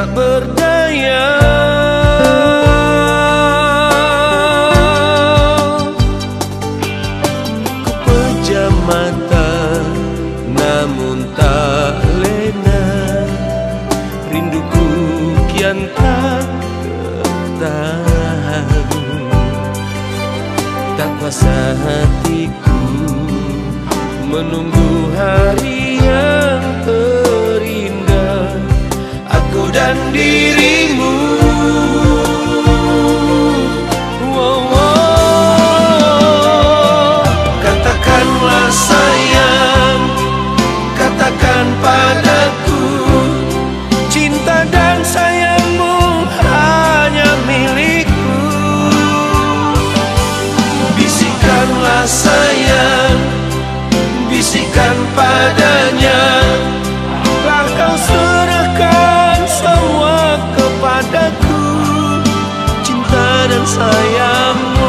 tak berdaya. Ku pejam mata namun tak lena, rinduku kian tak tertahan. Tak kuasa hatiku menunggu hari yang terindah, aku dan dirimu. Katakanlah sayang, katakan padaku, cinta dan sayangmu hanya milikku. Bisikanlah sayang, bisikan padanya, telah kau serahkan semua kepadaku, cinta dan sayangmu.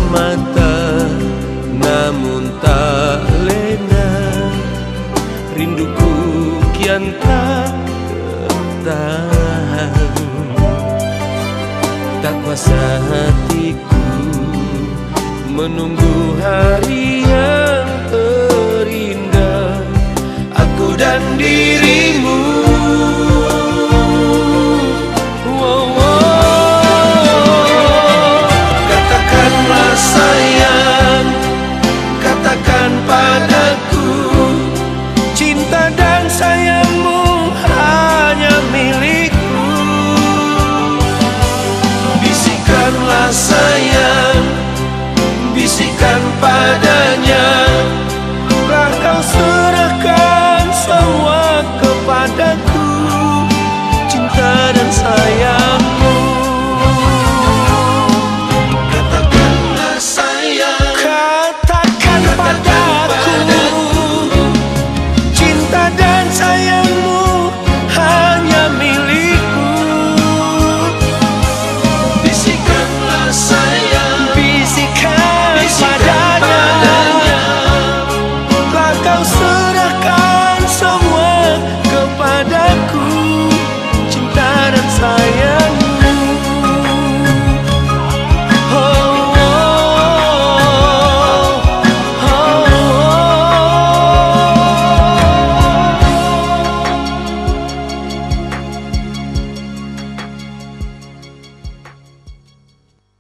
Mata namun tak lena, rinduku kian tak tertahan. Tak kuasa hatiku menunggu hari yang terindah, aku dan dirimu. Sayang, katakan padaku, cinta dan sayangmu hanya milikku. Bisikanlah sayang, bisikan padanya, telah kau serahkan semua kepadaku, cinta dan sayang.